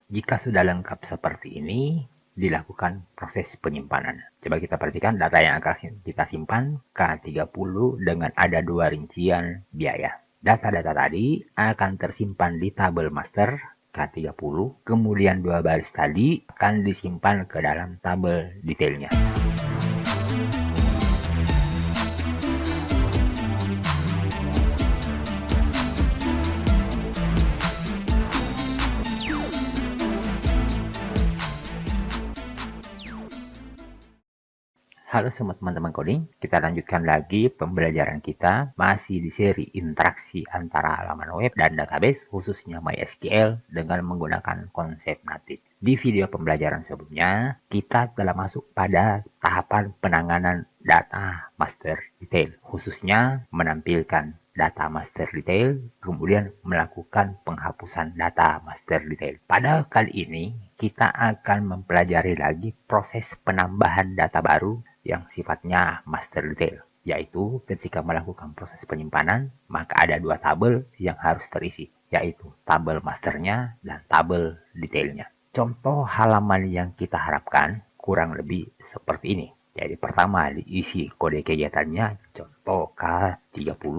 Jika sudah lengkap seperti ini, dilakukan proses penyimpanan. Coba kita perhatikan data yang akan kita simpan K30 dengan ada 2 rincian biaya. Data-data tadi akan tersimpan di tabel master K30, kemudian 2 baris tadi akan disimpan ke dalam tabel detailnya. Halo semua teman-teman coding, kita lanjutkan lagi pembelajaran kita masih di seri interaksi antara halaman web dan database khususnya MySQL dengan menggunakan konsep native. Di video pembelajaran sebelumnya, kita telah masuk pada tahapan penanganan data master detail, khususnya menampilkan data master detail, kemudian melakukan penghapusan data master detail. Pada kali ini, kita akan mempelajari lagi proses penambahan data baru yang sifatnya master detail, yaitu ketika melakukan proses penyimpanan, maka ada 2 tabel yang harus terisi, yaitu tabel masternya dan tabel detailnya. Contoh halaman yang kita harapkan kurang lebih seperti ini. Jadi pertama diisi kode kegiatannya, contoh K30,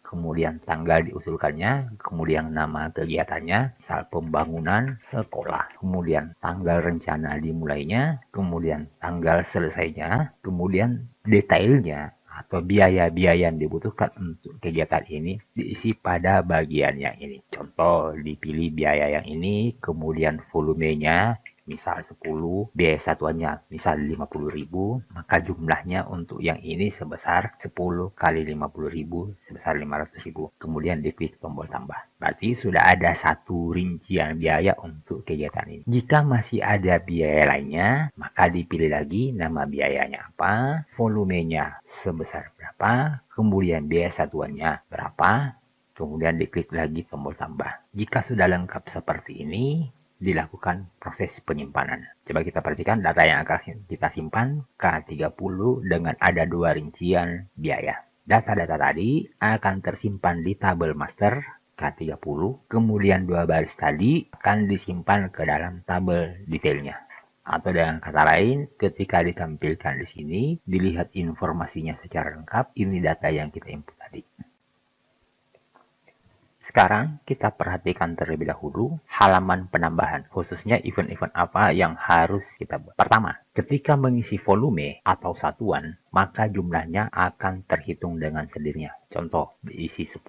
kemudian tanggal diusulkannya, kemudian nama kegiatannya, misal pembangunan sekolah, kemudian tanggal rencana dimulainya, kemudian tanggal selesainya, kemudian detailnya atau biaya-biaya yang dibutuhkan untuk kegiatan ini diisi pada bagian yang ini. Contoh, dipilih biaya yang ini, kemudian volumenya, misal 10, biaya satuannya misal 50.000, maka jumlahnya untuk yang ini sebesar 10 kali 50.000 sebesar 500.000. Kemudian diklik tombol tambah. Berarti sudah ada 1 rincian biaya untuk kegiatan ini. Jika masih ada biaya lainnya, maka dipilih lagi nama biayanya apa, volumenya sebesar berapa, kemudian biaya satuannya berapa, kemudian diklik lagi tombol tambah. Jika sudah lengkap seperti ini, dilakukan proses penyimpanan. Coba kita perhatikan data yang akan kita simpan K30 dengan ada 2 rincian biaya. Data-data tadi akan tersimpan di tabel master K30, kemudian 2 baris tadi akan disimpan ke dalam tabel detailnya. Atau dengan kata lain, ketika ditampilkan di sini, dilihat informasinya secara lengkap, ini data yang kita input tadi. Sekarang kita perhatikan terlebih dahulu halaman penambahan, khususnya event-event apa yang harus kita buat. Pertama, ketika mengisi volume atau satuan, maka jumlahnya akan terhitung dengan sendirinya. Contoh, diisi 10,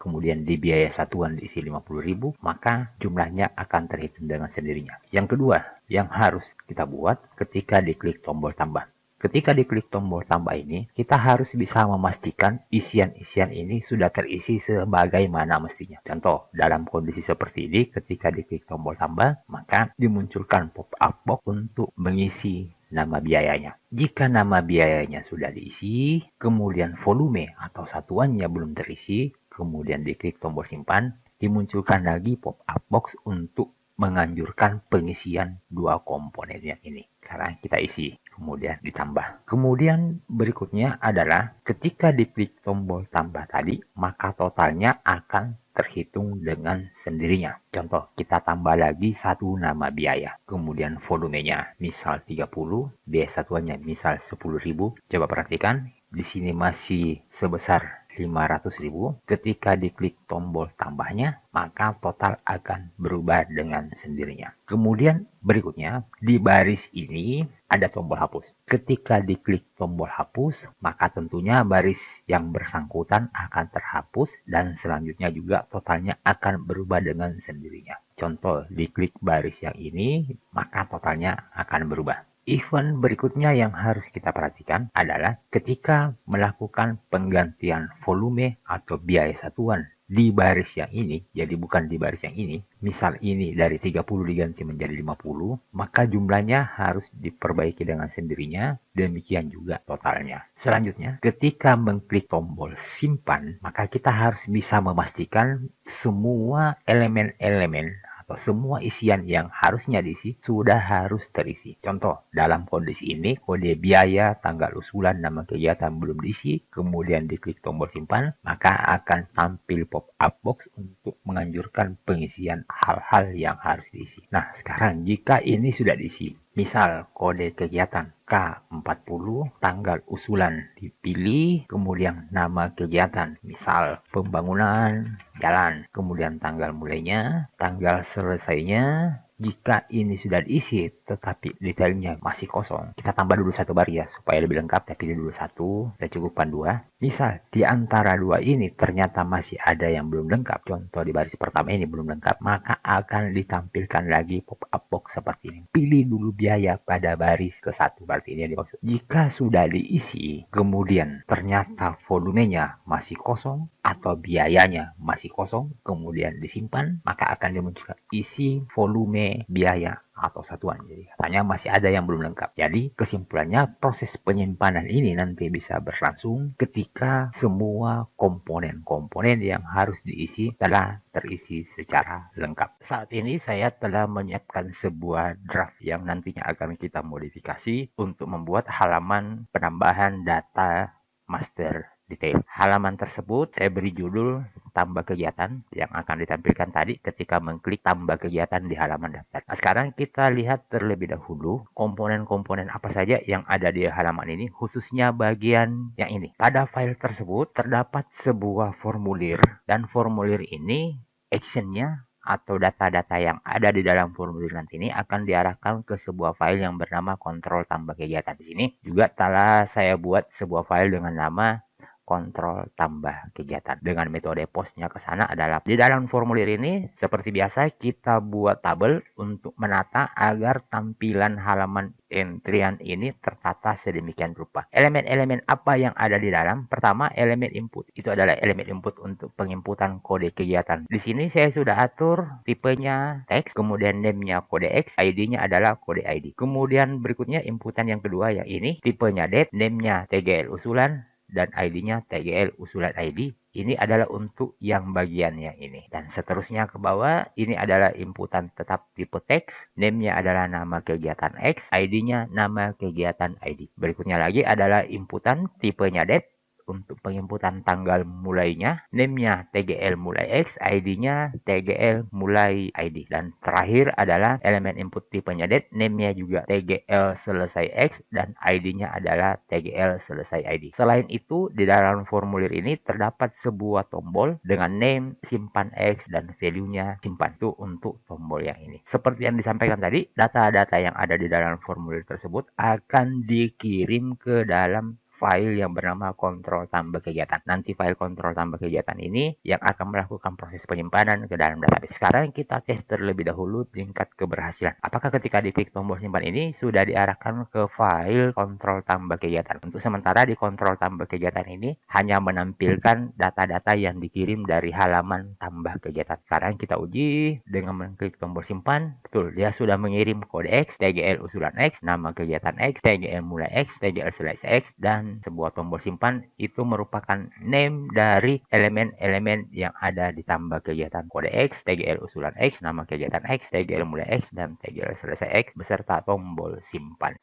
kemudian di biaya satuan diisi 50.000, maka jumlahnya akan terhitung dengan sendirinya. Yang kedua, yang harus kita buat ketika diklik tombol tambah. Ketika diklik tombol tambah ini, kita harus bisa memastikan isian-isian ini sudah terisi sebagaimana mestinya. Contoh, dalam kondisi seperti ini, ketika diklik tombol tambah, maka dimunculkan pop-up box untuk mengisi nama biayanya. Jika nama biayanya sudah diisi, kemudian volume atau satuannya belum terisi, kemudian diklik tombol simpan, dimunculkan lagi pop-up box untuk menganjurkan pengisian 2 komponen yang ini. Sekarang kita isi, kemudian ditambah. Kemudian berikutnya adalah ketika diklik tombol tambah tadi, maka totalnya akan terhitung dengan sendirinya. Contoh, kita tambah lagi 1 nama biaya, kemudian volumenya misal 30, biaya satuannya misal 10.000. Coba perhatikan, di sini masih sebesar 500.000. Ketika diklik tombol tambahnya, maka total akan berubah dengan sendirinya. Kemudian berikutnya, di baris ini ada tombol hapus. Ketika diklik tombol hapus, maka tentunya baris yang bersangkutan akan terhapus dan selanjutnya juga totalnya akan berubah dengan sendirinya. Contoh, diklik baris yang ini, maka totalnya akan berubah. Event berikutnya yang harus kita perhatikan adalah ketika melakukan penggantian volume atau biaya satuan di baris yang ini, jadi bukan di baris yang ini, misal ini dari 30 diganti menjadi 50, maka jumlahnya harus diperbaiki dengan sendirinya, demikian juga totalnya. Selanjutnya, ketika mengklik tombol simpan, maka kita harus bisa memastikan semua elemen-elemen atau semua isian yang harusnya diisi sudah harus terisi. Contoh, dalam kondisi ini kode biaya, tanggal usulan, nama kegiatan belum diisi, kemudian diklik tombol simpan, maka akan tampil pop-up box untuk menganjurkan pengisian hal-hal yang harus diisi. Nah, sekarang jika ini sudah diisi, misal kode kegiatan K40, tanggal usulan dipilih, kemudian nama kegiatan, misal pembangunan jalan, kemudian tanggal mulainya, tanggal selesainya. Jika ini sudah diisi tetapi detailnya masih kosong, kita tambah dulu satu baris ya supaya lebih lengkap. Tapi pilih dulu satu, kita cukupkan dua. Misal di antara dua ini ternyata masih ada yang belum lengkap, contoh di baris pertama ini belum lengkap, maka akan ditampilkan lagi pop-up box seperti ini. Pilih dulu biaya pada baris ke-1, berarti ini yang dimaksud. Jika sudah diisi, kemudian ternyata volumenya masih kosong atau biayanya masih kosong, kemudian disimpan, maka akan dimunculkan isi volume biaya atau satuan. Jadi katanya masih ada yang belum lengkap. Jadi kesimpulannya, proses penyimpanan ini nanti bisa berlangsung ketika semua komponen-komponen yang harus diisi telah terisi secara lengkap. Saat ini saya telah menyiapkan sebuah draft yang nantinya akan kita modifikasi untuk membuat halaman penambahan data master detail. Halaman tersebut saya beri judul tambah kegiatan yang akan ditampilkan tadi ketika mengklik tambah kegiatan di halaman daftar. Nah, sekarang kita lihat terlebih dahulu komponen-komponen apa saja yang ada di halaman ini, khususnya bagian yang ini. Pada file tersebut terdapat sebuah formulir, dan formulir ini actionnya atau data-data yang ada di dalam formulir nanti ini akan diarahkan ke sebuah file yang bernama kontrol tambah kegiatan. Di sini juga telah saya buat sebuah file dengan nama kontrol tambah kegiatan. Dengan metode postnya ke sana adalah di dalam formulir ini seperti biasa kita buat tabel untuk menata agar tampilan halaman entrian ini tertata sedemikian rupa. Elemen-elemen apa yang ada di dalam? Pertama, elemen input. Itu adalah elemen input untuk penginputan kode kegiatan. Di sini saya sudah atur tipenya teks, kemudian name-nya kode X, ID-nya adalah kode ID. Kemudian berikutnya inputan yang kedua yang ini, tipenya date, name-nya TGL usulan, dan ID-nya TGL usulan ID. Ini adalah untuk yang bagiannya ini. Dan seterusnya ke bawah, ini adalah inputan tetap tipe teks. Name-nya adalah nama kegiatan X, ID-nya nama kegiatan ID. Berikutnya lagi adalah inputan tipenya date untuk penginputan tanggal mulainya, name-nya TGL mulai X, ID-nya TGL mulai ID. Dan terakhir adalah elemen input tipenya date, name-nya juga TGL selesai X, dan ID-nya adalah TGL selesai ID. Selain itu, di dalam formulir ini terdapat sebuah tombol dengan name, simpan X, dan value-nya simpan. Itu untuk tombol yang ini. Seperti yang disampaikan tadi, data-data yang ada di dalam formulir tersebut akan dikirim ke dalam file yang bernama kontrol tambah kegiatan. Nanti file kontrol tambah kegiatan ini yang akan melakukan proses penyimpanan ke dalam database. Sekarang kita tes terlebih dahulu tingkat keberhasilan. Apakah ketika diklik tombol simpan ini sudah diarahkan ke file kontrol tambah kegiatan? Untuk sementara di kontrol tambah kegiatan ini hanya menampilkan data-data yang dikirim dari halaman tambah kegiatan. Sekarang kita uji dengan mengklik tombol simpan. Betul, dia sudah mengirim kode X, TGL usulan X, nama kegiatan X, TGL mulai X, TGL selesai X, dan sebuah tombol simpan itu merupakan name dari elemen-elemen yang ada di tambah kegiatan kode X, TGL usulan X, nama kegiatan X, TGL mulai X, dan TGL selesai X beserta tombol simpan.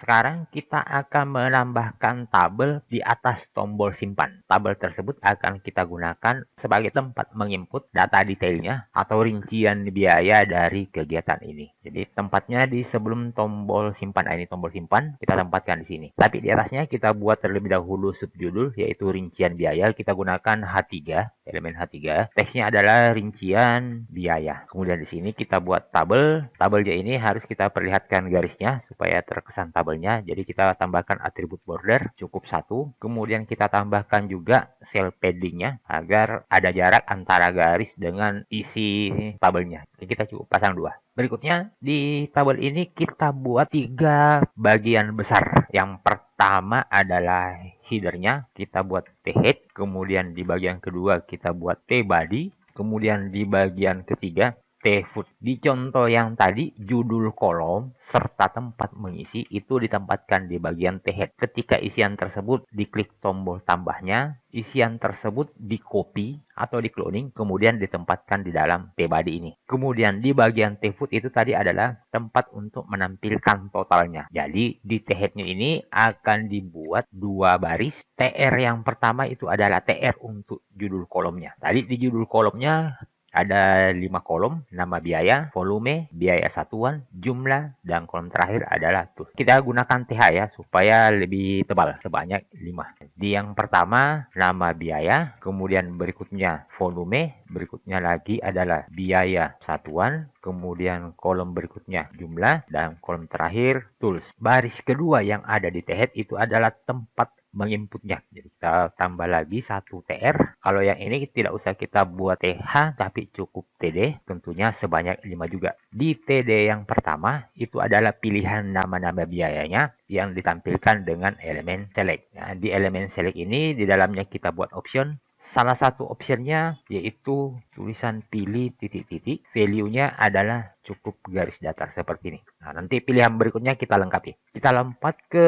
Sekarang kita akan menambahkan tabel di atas tombol simpan. Tabel tersebut akan kita gunakan sebagai tempat menginput data detailnya atau rincian biaya dari kegiatan ini. Jadi tempatnya di sebelum tombol simpan. Ini tombol simpan kita tempatkan di sini. Tapi di atasnya kita buat terlebih dahulu subjudul yaitu rincian biaya. Kita gunakan H3, elemen H3. Teksnya adalah rincian biaya. Kemudian di sini kita buat tabel. Tabelnya ini harus kita perlihatkan garisnya supaya terkesan tabel. Jadi kita tambahkan atribut border cukup 1. Kemudian kita tambahkan juga cell paddingnya agar ada jarak antara garis dengan isi tabelnya. Jadi kita cukup pasang 2. Berikutnya di tabel ini kita buat 3 bagian besar. Yang pertama adalah headernya, kita buat T-head. Kemudian di bagian kedua kita buat T-body. Kemudian di bagian ketiga tfood. Di contoh yang tadi, judul kolom serta tempat mengisi itu ditempatkan di bagian T-head. Ketika isian tersebut diklik tombol tambahnya, isian tersebut di-copy atau di-cloning, kemudian ditempatkan di dalam T-body ini. Kemudian di bagian T-food itu tadi adalah tempat untuk menampilkan totalnya. Jadi di T-head-nya ini akan dibuat 2 baris. TR yang pertama itu adalah TR untuk judul kolomnya. Tadi di judul kolomnya ada 5 kolom, nama biaya, volume, biaya satuan, jumlah, dan kolom terakhir adalah tuh. Kita gunakan TH ya, supaya lebih tebal, sebanyak 5. Di yang pertama, nama biaya, kemudian berikutnya volume, berikutnya lagi adalah biaya satuan, kemudian kolom berikutnya jumlah, dan kolom terakhir tools. Baris kedua yang ada di TH itu adalah tempat menginputnya. Jadi kita tambah lagi 1 TR. Kalau yang ini tidak usah kita buat TH, tapi cukup TD, tentunya sebanyak 5 juga. Di TD yang pertama, itu adalah pilihan nama-nama biayanya yang ditampilkan dengan elemen select. Nah, di elemen select ini, di dalamnya kita buat option. Salah satu optionnya yaitu tulisan pilih titik-titik. Value-nya adalah cukup garis datar seperti ini. Nah, nanti pilihan berikutnya kita lengkapi. Kita lompat ke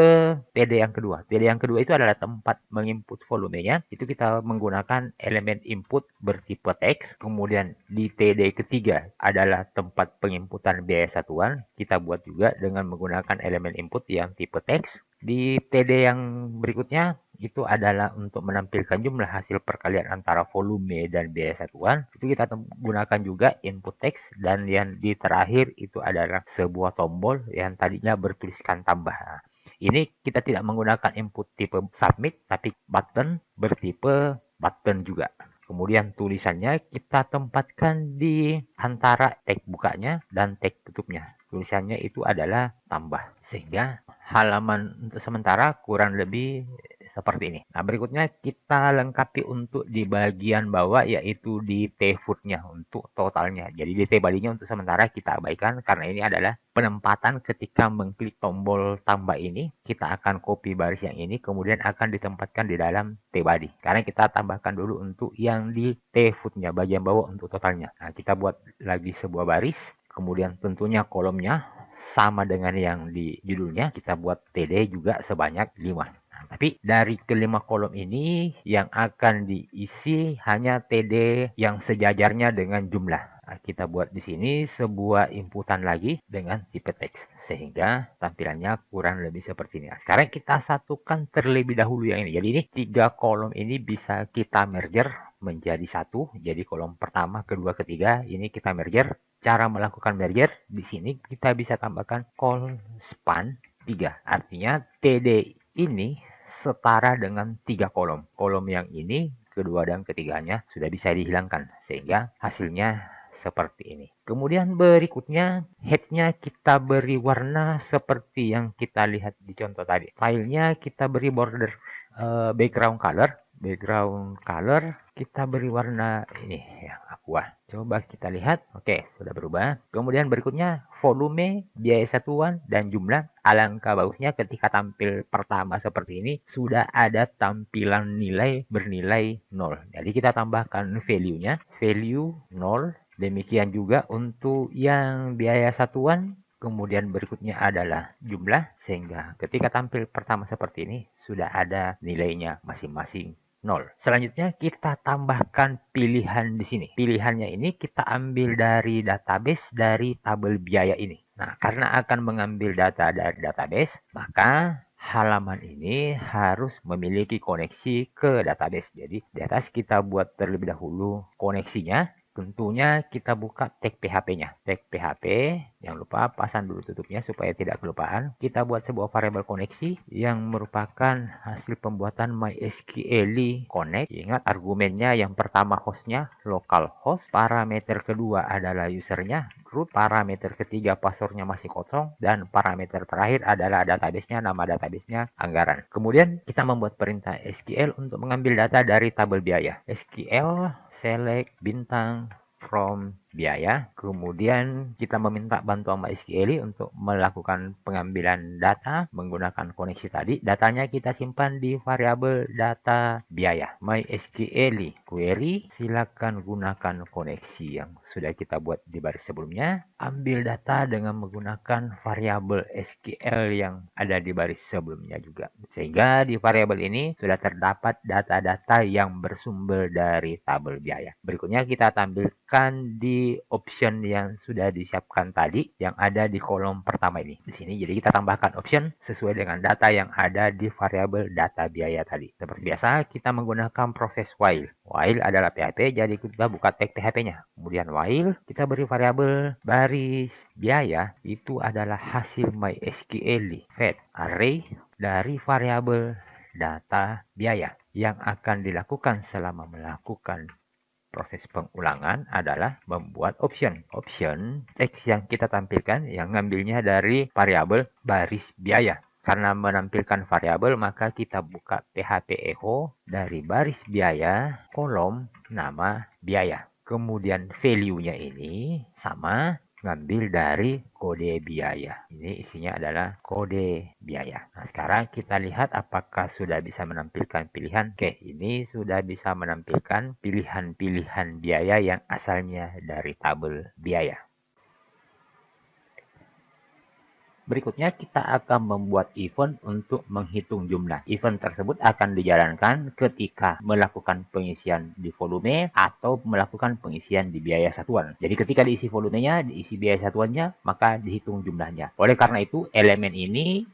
TD yang kedua. TD yang kedua itu adalah tempat menginput volumenya. Itu kita menggunakan elemen input bertipe teks. Kemudian di TD ketiga adalah tempat penginputan biaya satuan. Kita buat juga dengan menggunakan elemen input yang tipe teks. Di TD yang berikutnya itu adalah untuk menampilkan jumlah hasil perkalian antara volume dan biaya satuan. Itu kita gunakan juga input teks, dan yang di terakhir itu adalah sebuah tombol yang tadinya bertuliskan tambah. Ini kita tidak menggunakan input tipe submit, tapi button bertipe button juga. Kemudian tulisannya kita tempatkan di antara tag bukanya dan tag tutupnya. Tulisannya itu adalah tambah, sehingga halaman untuk sementara kurang lebih seperti ini. Nah, berikutnya kita lengkapi untuk di bagian bawah, yaitu di T-food-nya untuk totalnya. Jadi di T-body-nya untuk sementara kita abaikan karena ini adalah penempatan. Ketika mengklik tombol tambah ini, kita akan copy baris yang ini, kemudian akan ditempatkan di dalam T-body. Karena kita tambahkan dulu untuk yang di T-food-nya, bagian bawah untuk totalnya. Nah, kita buat lagi sebuah baris, kemudian tentunya kolomnya sama dengan yang di judulnya, kita buat TD juga sebanyak 5. Tapi dari kelima kolom ini yang akan diisi hanya TD yang sejajarnya dengan jumlah. Nah, kita buat di sini sebuah inputan lagi dengan tipe teks, sehingga tampilannya kurang lebih seperti ini. Nah, sekarang kita satukan terlebih dahulu yang ini. Jadi ini 3 kolom ini bisa kita merger menjadi satu. Jadi kolom pertama, kedua, ketiga ini kita merger. Cara melakukan merger di sini kita bisa tambahkan call span 3. Artinya TD ini setara dengan 3 kolom. Kolom yang ini, kedua dan ketiganya sudah bisa dihilangkan, sehingga hasilnya seperti ini. Kemudian berikutnya, head-nya kita beri warna seperti yang kita lihat di contoh tadi. Filenya kita beri border background color. Background color kita beri warna ini yang aqua. Coba kita lihat. Oke, sudah berubah. Kemudian berikutnya volume, biaya satuan, dan jumlah. Alangkah bagusnya ketika tampil pertama seperti ini sudah ada tampilan nilai bernilai 0. Jadi kita tambahkan value-nya. Value 0. Demikian juga untuk yang biaya satuan. Kemudian berikutnya adalah jumlah, sehingga ketika tampil pertama seperti ini sudah ada nilainya masing-masing 0. Selanjutnya kita tambahkan pilihan di sini. Pilihannya ini kita ambil dari database dari tabel biaya ini. Nah, karena akan mengambil data dari database, maka halaman ini harus memiliki koneksi ke database. Jadi di atas kita buat terlebih dahulu koneksinya. Tentunya kita buka tag PHP-nya. Tag PHP, jangan lupa pasang dulu tutupnya supaya tidak kelupaan. Kita buat sebuah variabel koneksi yang merupakan hasil pembuatan MySQL connect. Ingat argumennya yang pertama hostnya, localhost. Parameter kedua adalah usernya, root. Parameter ketiga passwordnya masih kosong. Dan parameter terakhir adalah database-nya, nama database-nya anggaran. Kemudian kita membuat perintah SQL untuk mengambil data dari tabel biaya. SQL select bintang from biaya. Kemudian kita meminta bantuan MySQL untuk melakukan pengambilan data menggunakan koneksi tadi. Datanya kita simpan di variabel data biaya. MySQL query, silakan gunakan koneksi yang sudah kita buat di baris sebelumnya. Ambil data dengan menggunakan variabel SQL yang ada di baris sebelumnya juga. Sehingga di variabel ini sudah terdapat data-data yang bersumber dari tabel biaya. Berikutnya kita tampilkan di option yang sudah disiapkan tadi yang ada di kolom pertama ini. Di sini jadi kita tambahkan option sesuai dengan data yang ada di variabel data biaya tadi. Seperti biasa kita menggunakan proses while. While adalah PHP, jadi kita buka tag PHP-nya. Kemudian while kita beri variabel baris biaya itu adalah hasil MySQL fetch array dari variabel data biaya. Yang akan dilakukan selama melakukan proses pengulangan adalah membuat option. Option teks yang kita tampilkan yang ngambilnya dari variabel baris biaya. Karena menampilkan variabel, maka kita buka PHP echo dari baris biaya, kolom nama biaya. Kemudian value-nya ini sama, ngambil dari kode biaya. Ini isinya adalah kode biaya. Nah, sekarang kita lihat apakah sudah bisa menampilkan pilihan. Oke, ini sudah bisa menampilkan pilihan-pilihan biaya yang asalnya dari tabel biaya. Berikutnya kita akan membuat event untuk menghitung jumlah. Event tersebut akan dijalankan ketika melakukan pengisian di volume atau melakukan pengisian di biaya satuan. Jadi ketika diisi volumenya, diisi biaya satuannya, maka dihitung jumlahnya. Oleh karena itu, elemen ini,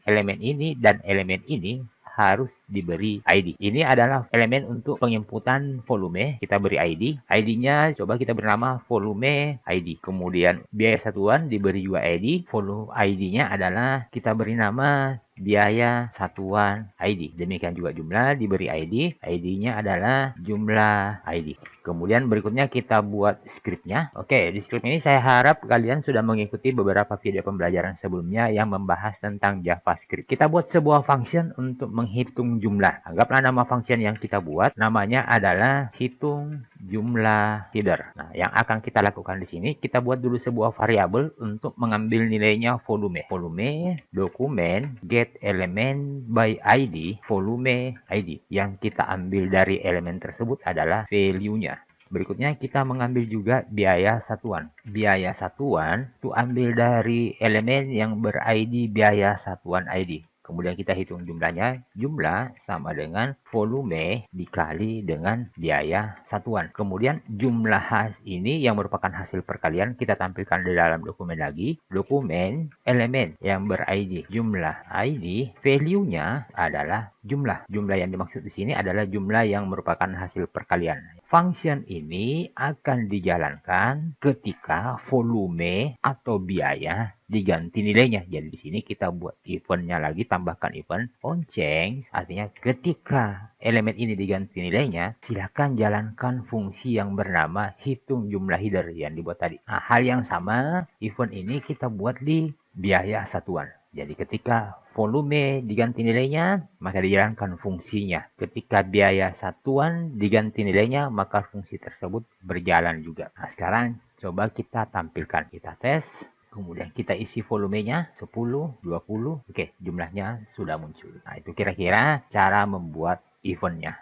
dan elemen ini harus diberi ID. Ini adalah elemen untuk penginputan volume. Kita beri ID. ID-nya coba kita beri nama volume ID. Kemudian biaya satuan diberi juga ID. Volume ID-nya adalah kita beri nama biaya satuan ID. Demikian juga jumlah diberi ID. ID-nya adalah jumlah ID. Kemudian berikutnya kita buat script-nya. Oke, di script ini saya harap kalian sudah mengikuti beberapa video pembelajaran sebelumnya yang membahas tentang JavaScript. Kita buat sebuah function untuk menghitung jumlah. Anggaplah nama function yang kita buat namanya adalah hitung jumlah header. Nah, yang akan kita lakukan di sini, kita buat dulu sebuah variabel untuk mengambil nilainya volume. Volume dokumen get element by ID, volume ID. Yang kita ambil dari elemen tersebut adalah value-nya. Berikutnya kita mengambil juga biaya satuan. Biaya satuan itu ambil dari elemen yang ber-ID biaya satuan ID. Kemudian kita hitung jumlahnya. Jumlah sama dengan volume dikali dengan biaya satuan. Kemudian jumlah ini yang merupakan hasil perkalian kita tampilkan di dalam dokumen lagi. Dokumen elemen yang ber-ID jumlah ID, value-nya adalah jumlah. Jumlah yang dimaksud di sini adalah jumlah yang merupakan hasil perkalian. Function ini akan dijalankan ketika volume atau biaya diganti nilainya. Jadi di sini kita buat eventnya lagi, tambahkan event on change, artinya ketika elemen ini diganti nilainya, silakan jalankan fungsi yang bernama hitung jumlah header yang dibuat tadi. Nah, hal yang sama, event ini kita buat di biaya satuan. Jadi ketika volume diganti nilainya, maka dijalankan fungsinya. Ketika biaya satuan diganti nilainya, maka fungsi tersebut berjalan juga. Nah, sekarang coba kita tampilkan. Kita tes. Kemudian kita isi volumenya 10, 20. Oke, jumlahnya sudah muncul. Nah, itu kira-kira cara membuat eventnya.